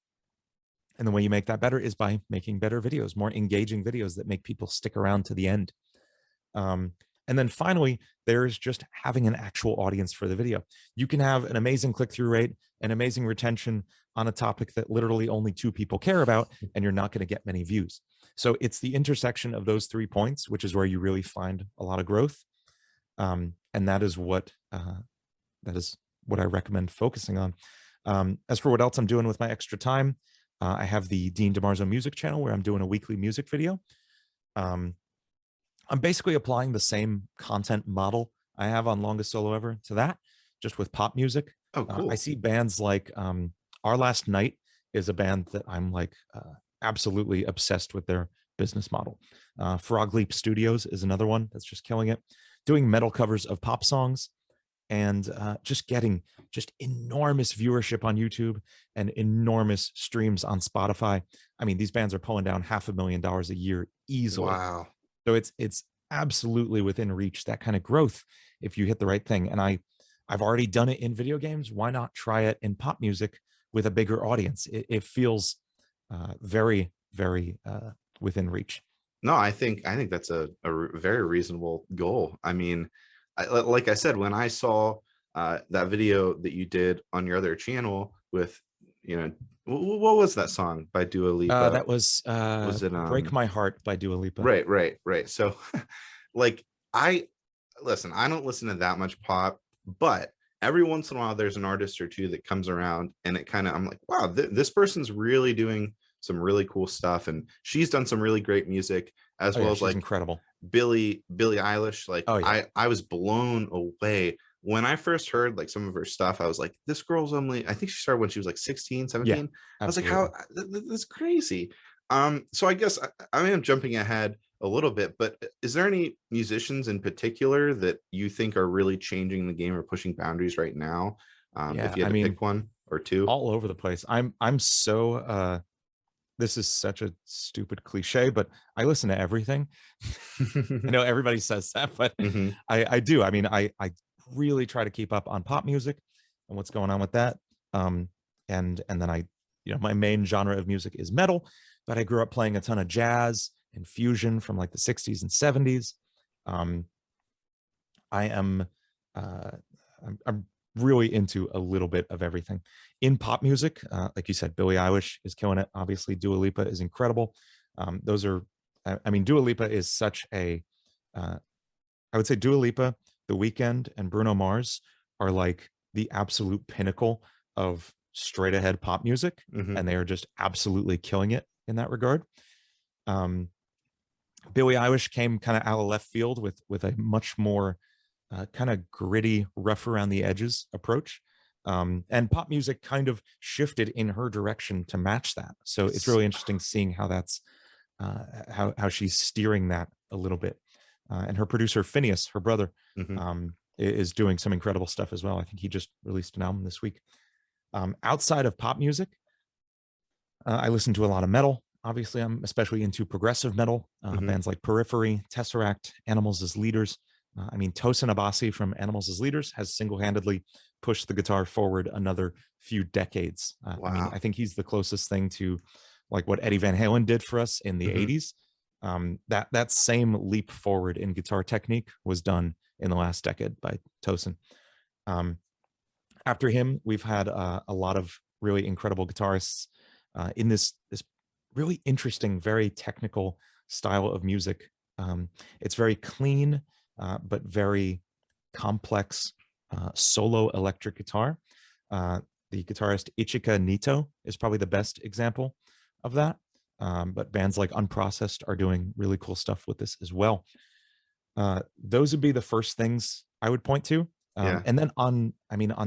And the way you make that better is by making better videos, more engaging videos that make people stick around to the end. And then finally, there's just having an actual audience for the video. You can have an amazing click-through rate, an amazing retention on a topic that literally only 2 people care about, and you're not going to get many views. So it's the intersection of those 3 points, which is where you really find a lot of growth. And that is what I recommend focusing on. As for what else I'm doing with my extra time, I have the Dean DiMarzo music channel where I'm doing a weekly music video. I'm basically applying the same content model I have on Longest Solo Ever to that, just with pop music. Oh, cool. I see bands like Our Last Night is a band that I'm like absolutely obsessed with their business model. Frog Leap Studios is another one that's just killing it, doing metal covers of pop songs, and just getting just enormous viewership on YouTube and enormous streams on Spotify. I mean, these bands are pulling down $500,000 a year easily. Wow. So it's absolutely within reach, that kind of growth, if you hit the right thing. And I've already done it in video games. Why not try it in pop music with a bigger audience? It feels very, very within reach. No, I think that's a very reasonable goal. I mean, like I said, when I saw that video that you did on your other channel with, you know, what was that song by Dua Lipa? That was it Break My Heart by Dua Lipa. Right. So like, I don't listen to that much pop, but every once in a while there's an artist or two that comes around and it kind of, I'm like, wow, this person's really doing some really cool stuff, and she's done some really great music as well as like incredible Billie Eilish. Like, oh, yeah. I was blown away when I first heard like some of her stuff. I was like, this girl's only, I think she started when she was like 16, 17. Yeah, I was like, how, that's crazy. So I guess I am jumping ahead a little bit, but is there any musicians in particular that you think are really changing the game or pushing boundaries right now? If you had to pick one or two. All over the place. I'm so this is such a stupid cliche, but I listen to everything. I know everybody says that, but I do. I mean, I really try to keep up on pop music and what's going on with that. And then I, you know, my main genre of music is metal, but I grew up playing a ton of jazz and fusion from like the 60s and 70s. I'm really into a little bit of everything. In pop music, like you said, Billie Eilish is killing it. Obviously, Dua Lipa is incredible. Those are, I mean, Dua Lipa is such a, I would say Dua Lipa, The Weeknd, and Bruno Mars are like the absolute pinnacle of straight ahead pop music, and they are just absolutely killing it in that regard. Billie Eilish came kind of out of left field with a much more kind of gritty, rough around the edges approach. And pop music kind of shifted in her direction to match that. So it's really interesting seeing how that's how she's steering that a little bit. And her producer Phineas, her brother, is doing some incredible stuff as well. I think he just released an album this week. Outside of pop music, I listen to a lot of metal. Obviously, I'm especially into progressive metal, bands like Periphery, Tesseract, Animals as Leaders. I mean, Tosin Abasi from Animals as Leaders has single-handedly pushed the guitar forward another few decades. Wow. I mean, I think he's the closest thing to like what Eddie Van Halen did for us in the 80s. That same leap forward in guitar technique was done in the last decade by Tosin. After him, we've had a lot of really incredible guitarists in this really interesting, very technical style of music. It's very clean, but very complex solo electric guitar. The guitarist Ichika Nito is probably the best example of that. But bands like Unprocessed are doing really cool stuff with this as well. Those would be the first things I would point to. Yeah. And then on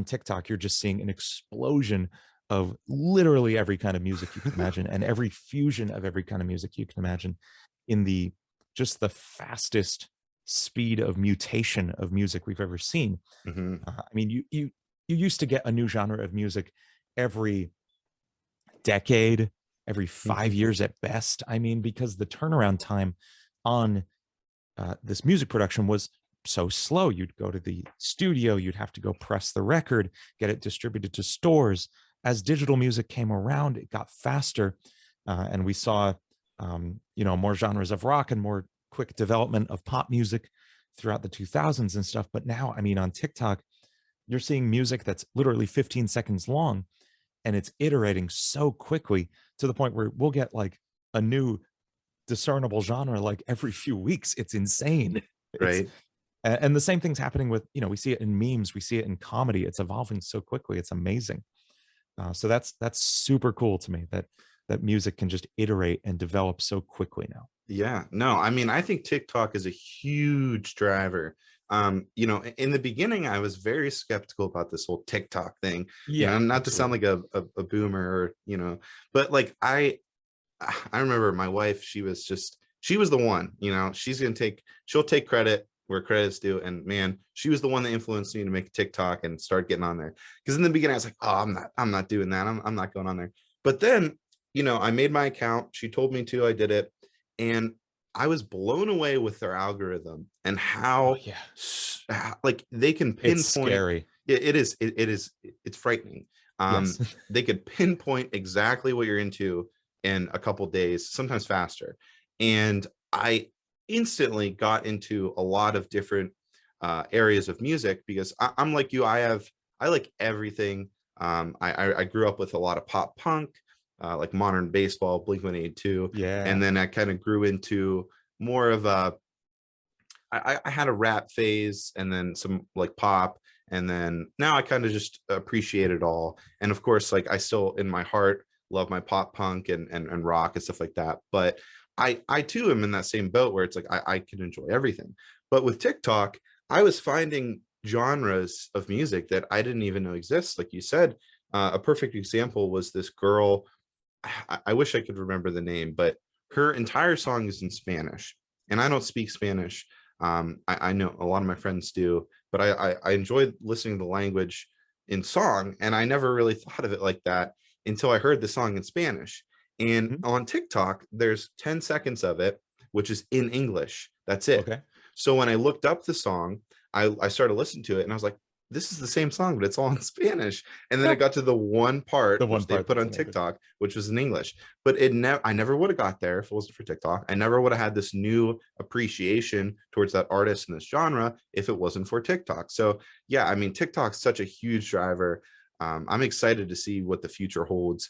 TikTok, you're just seeing an explosion of literally every kind of music you can imagine and every fusion of every kind of music you can imagine in the just the fastest speed of mutation of music we've ever seen. Hmm. I mean, you used to get a new genre of music every decade, every 5 years at best. I mean, because the turnaround time on this music production was so slow. You'd go to the studio, you'd have to go press the record, get it distributed to stores. As digital music came around, it got faster, and we saw, more genres of rock and more quick development of pop music throughout the 2000s and stuff. But now, I mean, on TikTok, you're seeing music that's literally 15 seconds long, and it's iterating so quickly to the point where we'll get like a new discernible genre like every few weeks. It's insane. It's Right. and the same thing's happening with, we see it in memes, we see it in comedy. It's evolving so quickly. It's amazing. So that's super cool to me that music can just iterate and develop so quickly now. Yeah, no, I mean, I think TikTok is a huge driver. In the beginning, I was very skeptical about this whole TikTok thing, Yeah, not to sound absolutely. like a boomer or, but like I remember my wife, she was the one, she'll take credit where credit's due. And man, she was the one that influenced me to make TikTok and start getting on there. Because in the beginning, I was like, oh, I'm not doing that. I'm not going on there. But then, I made my account. She told me to, I did it. And I was blown away with their algorithm and Oh how yeah. like they can It's pinpoint. scary. It's frightening. Yes. They could pinpoint exactly what you're into in a couple days, sometimes faster. And I instantly got into a lot of different areas of music because I'm like you. I like everything. I grew up with a lot of pop punk, like Modern Baseball, Blink-182, and Yeah. then I kind of grew into more of a. I had a rap phase, and then some like pop, and then now I kind of just appreciate it all. And of course, like I still in my heart love my pop punk and rock and stuff like that. But I too am in that same boat where it's like I can enjoy everything. But with TikTok, I was finding genres of music that I didn't even know exist. Like you said, a perfect example was this girl. I wish I could remember the name, but her entire song is in Spanish, and I don't speak Spanish. I know a lot of my friends do, but I enjoy listening to the language in song, and I never really thought of it like that until I heard the song in Spanish. And Mhm. on TikTok, there's 10 seconds of it, which is in English. That's it. Okay. So when I looked up the song, I started listening to it, and I was like, this is the same song, but it's all in Spanish. And then it got to the one part The one which they part put that's on in English. TikTok, which was in English. But I never would have got there if it wasn't for TikTok. I never would have had this new appreciation towards that artist in this genre if it wasn't for TikTok. So yeah, I mean, TikTok's such a huge driver. I'm excited to see what the future holds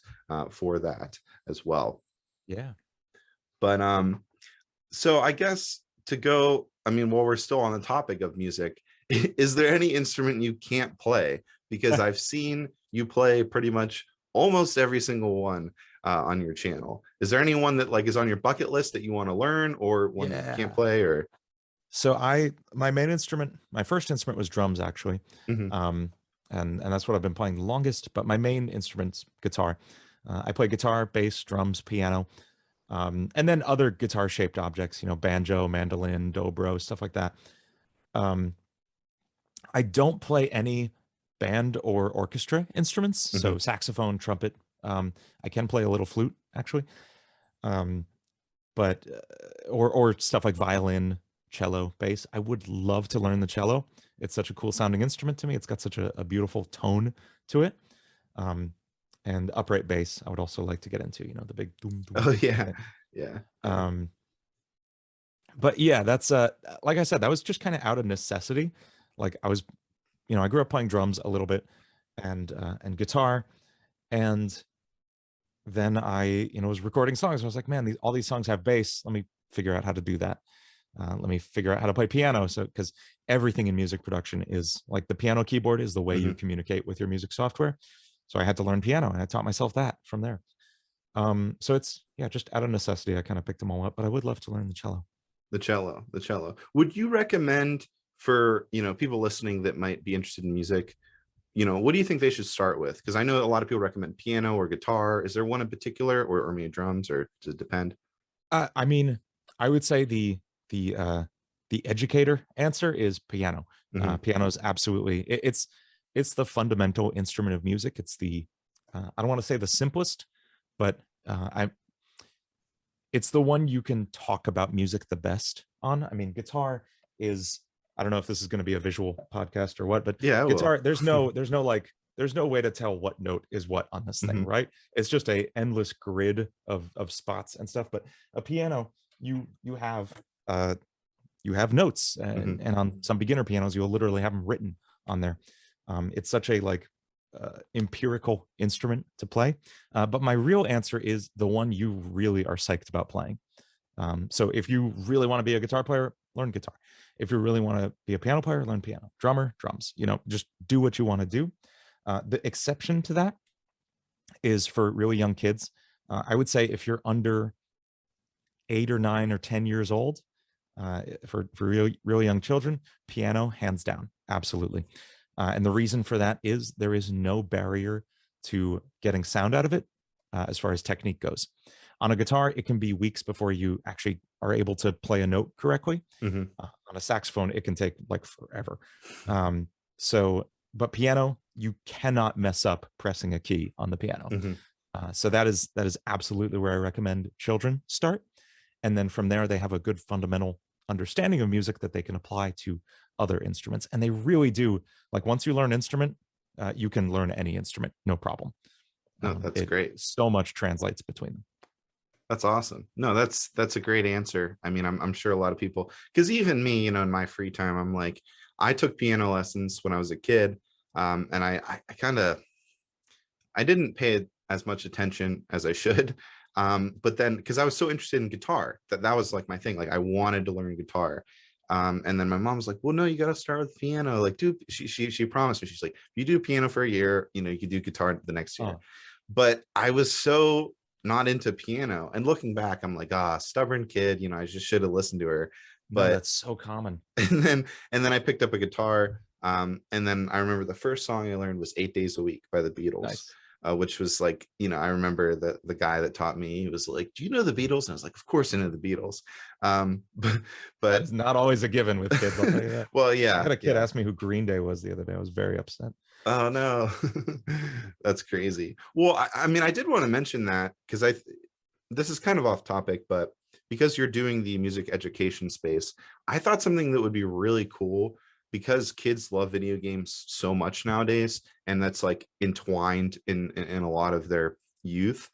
for that as well. Yeah. But so I guess to go, I mean, while we're still on the topic of music, is there any instrument you can't play? Because I've seen you play pretty much almost every single one on your channel. Is there anyone that like is on your bucket list that you want to learn, or one that you can't Yeah. play? Or So my main instrument, my first instrument was drums actually. Mhm. Um, and that's what I've been playing the longest, but my main instrument's guitar. I play guitar, bass, drums, piano, and then other guitar shaped objects, banjo, mandolin, dobro, stuff like that. Um, I don't play any band or orchestra instruments, so Mhm. saxophone, trumpet. I can play a little flute actually, um, but or stuff like violin, cello, bass. I would love to learn the cello. It's such a cool sounding instrument to me. It's got such a beautiful tone to it. Um, and upright bass, I would also like to get into. The big doom doom Oh doom yeah, thing. yeah, yeah. Um, but yeah, that's like I said, that was just kind of out of necessity. Like I was, I grew up playing drums a little bit, and guitar. And then I, was recording songs. I was like, man, all these songs have bass. Let me figure out how to do that. Let me figure out how to play piano. So, because everything in music production is like the piano keyboard is the way you communicate with your music software. So I had to learn piano, and I taught myself that from there. So it's, yeah, just out of necessity, I kind of picked them all up, but I would love to learn the cello. The cello. Would you recommend for, people listening that might be interested in music, what do you think they should start with? Because I know a lot of people recommend piano or guitar. Is there one in particular, or maybe drums, or does it depend? I mean, I would say the educator answer is piano. Piano is absolutely, it's the fundamental instrument of music. It's the I don't want to say the simplest, but it's the one you can talk about music the best on. I mean, guitar is, I don't know if this is going to be a visual podcast or what, but Yeah, guitar, there's no way to tell what note is what on this thing, right? It's just a endless grid of spots and stuff. But a piano, you have notes, and on some beginner pianos, you'll literally have them written on there. It's such a empirical instrument to play. But my real answer is the one you really are psyched about playing. So if you really want to be a guitar player, learn guitar. If you really want to be a piano player, learn piano. Drummer, drums. Just do what you want to do. The exception to that is for really young kids. I would say if you're under 8 or 9 or 10 years old, for real young children, piano, hands down, absolutely. And the reason for that is there is no barrier to getting sound out of it as far as technique goes. On a guitar, it can be weeks before you actually are able to play a note correctly. On a saxophone, it can take like forever. But piano, you cannot mess up pressing a key on the piano. So that is absolutely where I recommend children start. And then from there, they have a good fundamental understanding of music that they can apply to other instruments. And they really do, like, once you learn instrument, you can learn any instrument, no problem. No, that's great. So much translates between them. That's awesome. No, that's a great answer. I mean, I'm sure a lot of people, because even me, in my free time, I'm like, I took piano lessons when I was a kid. And I didn't pay as much attention as I should. But then, because I was so interested in guitar, that was like my thing. Like, I wanted to learn guitar. And then my mom was like, well, no, you got to start with piano. Like, she promised me, she's like, if you do piano for a year, you could do guitar the next year. But I was so not into piano. And looking back, I'm like, stubborn kid, I just should have listened to her. But no, that's so common. And then I picked up a guitar. And then I remember the first song I learned was 8 Days a Week by the Beatles. Nice. Which was like, I remember the guy that taught me, he was like, do you know the Beatles? And I was like, of course I know the Beatles. But it's not always a given with kids, I'll tell you that. Well, yeah. I had a kid ask me who Green Day was the other day. I was very upset. Oh, no. That's crazy. Well, I mean, I did want to mention that because this is kind of off topic, but because you're doing the music education space, I thought something that would be really cool, because kids love video games so much nowadays, and that's like entwined in a lot of their youth,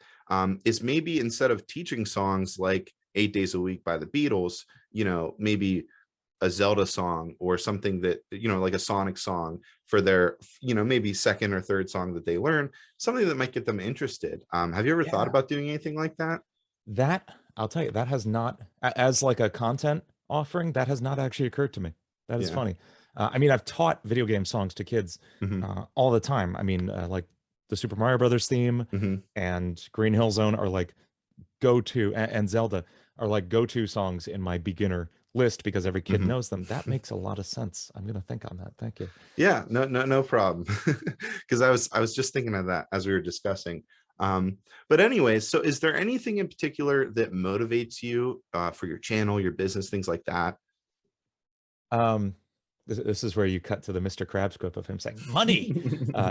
is maybe instead of teaching songs like 8 Days a Week by the Beatles, maybe a Zelda song or something that, like a Sonic song for their, maybe second or third song that they learn, something that might get them interested. Have you ever thought about doing anything like that? That, I'll tell you, that has not, as like a content offering, that has not actually occurred to me. That is funny. I mean, I've taught video game songs to kids all the time. I mean, like the Super Mario Brothers theme and Green Hill Zone are like go-to, and Zelda are like go-to songs in my beginner list because every kid knows them. That makes a lot of sense. I'm gonna think on that. Thank you. Yeah, no problem. Because I was just thinking of that as we were discussing. But anyways, so is there anything in particular that motivates you for your channel, your business, things like that? This is where you cut to the Mr. Krabs clip of him saying money.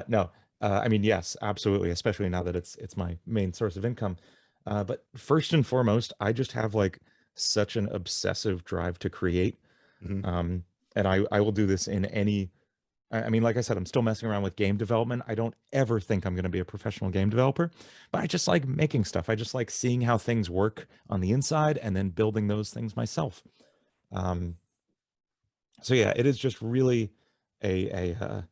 No, I mean, yes, absolutely, especially now that it's my main source of income. But first and foremost, I just have like such an obsessive drive to create. And I will do this in any, I mean, like I said, I'm still messing around with game development. I don't ever think I'm going to be a professional game developer, but I just like making stuff. I just like seeing how things work on the inside and then building those things myself. So yeah, it is just really a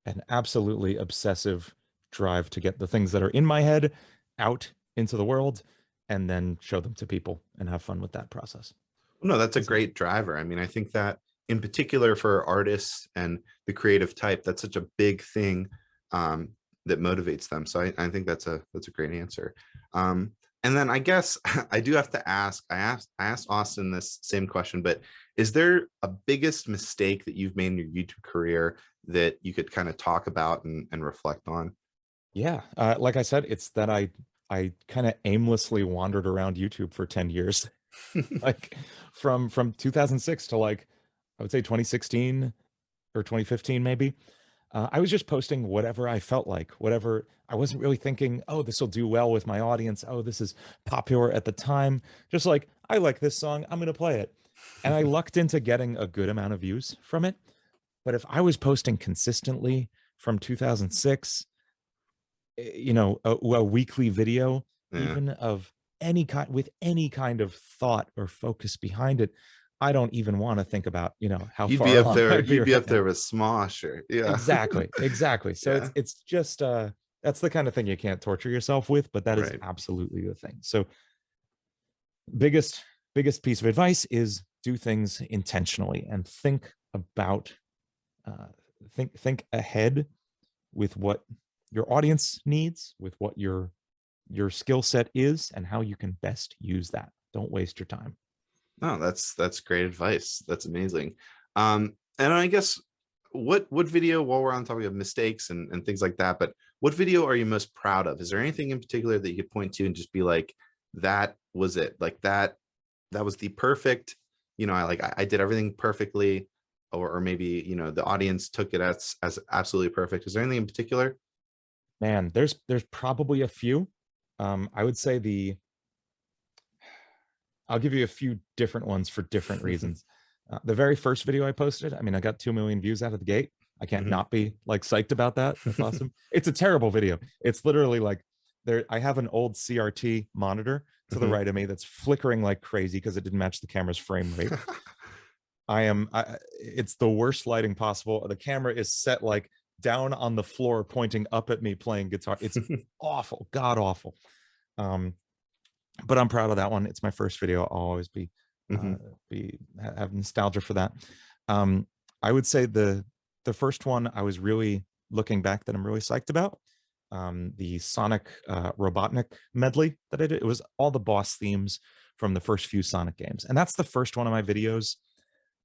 an absolutely obsessive drive to get the things that are in my head out into the world and then show them to people and have fun with that process. No, that's a great driver. I mean, I think that in particular for artists and the creative type, that's such a big thing that motivates them. So I think that's a great answer. And then I guess I do have to ask, I asked Austin this same question, but is there a biggest mistake that you've made in your YouTube career that you could kind of talk about and reflect on? Yeah, like I said, it's that I kind of aimlessly wandered around YouTube for 10 years. Like from 2006 to like I would say 2016 or 2015 maybe. I was just posting whatever I felt like, whatever. I wasn't really thinking, oh, this will do well with my audience. Oh, this is popular at the time. Just like, I like this song, I'm going to play it. And I lucked into getting a good amount of views from it. But if I was posting consistently from 2006, you know, a weekly video, Yeah. even of any kind, with any kind of thought or focus behind it, I don't even want to think about, you know, how You'd far be up along there, I'd be you'd be right up now. there with Smosh or yeah. Exactly. So Yeah. it's just that's the kind of thing you can't torture yourself with, but that is Right. absolutely the thing. So biggest piece of advice is do things intentionally and think about think ahead with what your audience needs, with what your skill set is, and how you can best use that. Don't waste your time. No, that's great advice. That's amazing. And I guess what video, while we're on topic of mistakes and things like that, but what video are you most proud of? Is there anything in particular that you could point to and just be like, that was it, like that was the perfect, you know, I did everything perfectly, or maybe, you know, the audience took it as absolutely perfect. Is there anything in particular? Man, there's probably a few. I would say I'll give you a few different ones for different reasons. The very first video I posted, I mean, I got 2 million views out of the gate. I can't not be like psyched about that. That's awesome. It's a terrible video. It's literally like there. I have an old CRT monitor to the right of me that's flickering like crazy because it didn't match the camera's frame rate. It's the worst lighting possible. The camera is set like down on the floor, pointing up at me playing guitar. It's awful, god awful. But I'm proud of that one. It's my first video. I'll always be have nostalgia for that. I would say the first one I was really looking back that I'm really psyched about. The Sonic Robotnik medley that I did. It was all the boss themes from the first few Sonic games, and that's the first one of my videos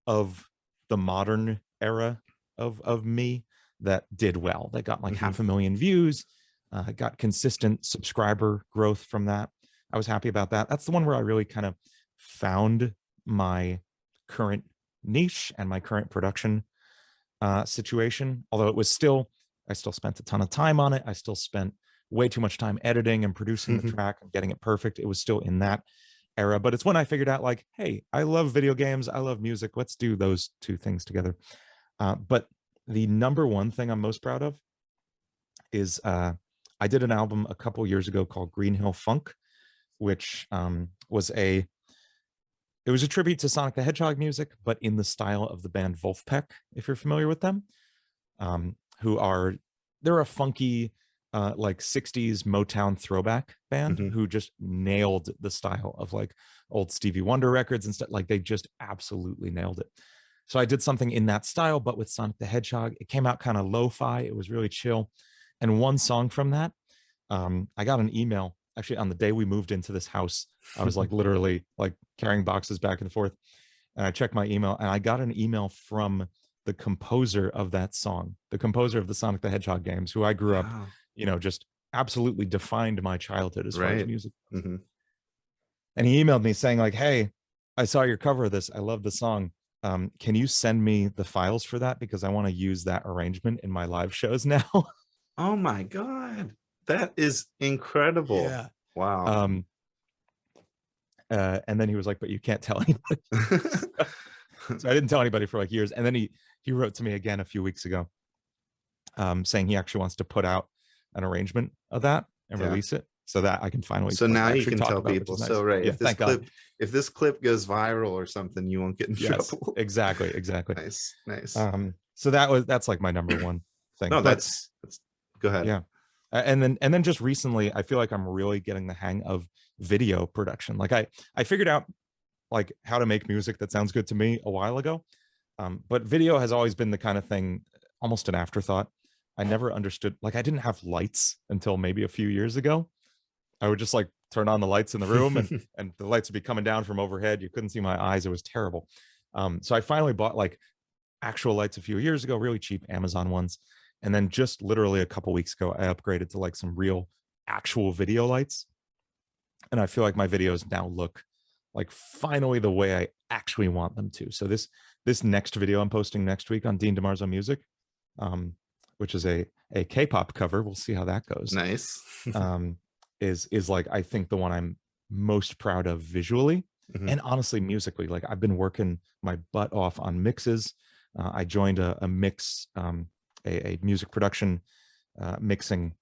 of the modern era of me that did well. That got like 500,000 views. Got consistent subscriber growth from that. I was happy about that. That's the one where I really kind of found my current niche and my current production situation. Although it was still, I still spent a ton of time on it. I still spent way too much time editing and producing the track and getting it perfect. It was still in that era, but it's when I figured out like, hey, I love video games. I love music. Let's do those two things together. But the number one thing I'm most proud of is I did an album a couple years ago called Green Hill Funk, which was a tribute to Sonic the Hedgehog music, but in the style of the band Wolfpack, if you're familiar with them, they're a funky like 60s Motown throwback band who just nailed the style of like old Stevie Wonder records and stuff. Like they just absolutely nailed it. So I did something in that style, but with Sonic the Hedgehog. It came out kind of lo-fi. It was really chill. And one song from that, I got an email actually on the day we moved into this house. I was like literally like carrying boxes back and forth, and I checked my email and I got an email from the composer of that song, the composer of the Sonic the Hedgehog games, who I grew up, you know, just absolutely defined my childhood as far as music. And he emailed me saying like, hey, I saw your cover of this. I love the song. Can you send me the files for that? Because I want to use that arrangement in my live shows now. Oh my God. That is incredible. Yeah. Wow. And then he was like, but you can't tell anybody. So I didn't tell anybody for like years. And then he wrote to me again a few weeks ago saying he actually wants to put out an arrangement of that and release it so that I can finally. So now you can talk tell about people. nice. So right. Yeah, if this clip goes viral or something, you won't get in trouble. Exactly. Nice. So that's like my number one. thing. No, But that's go ahead. yeah. And then just recently, I feel like I'm really getting the hang of video production. Like I figured out like how to make music that sounds good to me a while ago. But video has always been the kind of thing, almost an afterthought. I never understood, like I didn't have lights until maybe a few years ago. I would just like turn on the lights in the room and the lights would be coming down from overhead. You couldn't see my eyes. It was terrible. So I finally bought like actual lights a few years ago, really cheap Amazon ones. And then just literally a couple weeks ago, I upgraded to like some real actual video lights. And I feel like my videos now look like finally the way I actually want them to. So this next video I'm posting next week on DiMarzo Music, which is a K-pop cover. We'll see how that goes. Nice. Is like I think the one I'm most proud of visually and honestly musically. Like I've been working my butt off on mixes. I joined a mix, a music production mixing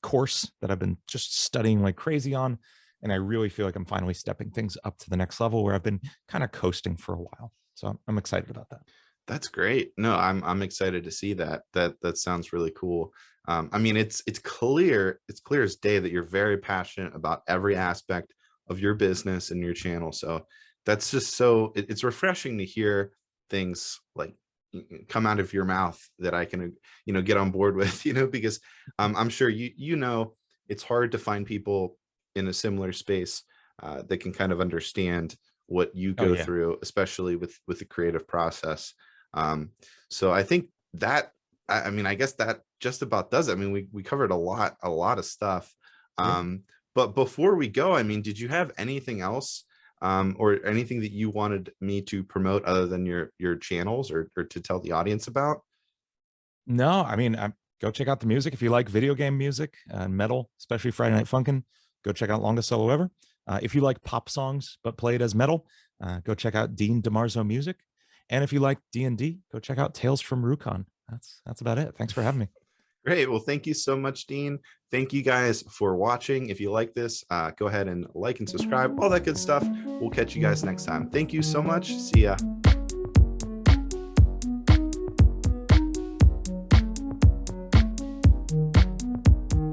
course that I've been just studying like crazy on. And I really feel like I'm finally stepping things up to the next level where I've been kind of coasting for a while. So I'm excited about that. That's great. No, I'm excited to see that. That sounds really cool. I mean, it's clear as day that you're very passionate about every aspect of your business and your channel. So that's just so it's refreshing to hear things like come out of your mouth that I can get on board with, because I'm sure you know it's hard to find people in a similar space that can kind of understand what you go through, especially with the creative process. So I think that I mean, I guess that just about does it. I mean, we covered a lot of stuff. But before we go, I mean, did you have anything else or anything that you wanted me to promote other than your channels or to tell the audience about? No, I mean, go check out the music. If you like video game music and metal, especially Friday Night Funkin', go check out Longest Solo Ever. If you like pop songs but played as metal, go check out DiMarzo Music. And if you like D&D, go check out Tales from Rukon. That's about it. Thanks for having me. Great. Well, thank you so much, Dean. Thank you guys for watching. If you like this, go ahead and like and subscribe, all that good stuff. We'll catch you guys next time. Thank you so much. See ya.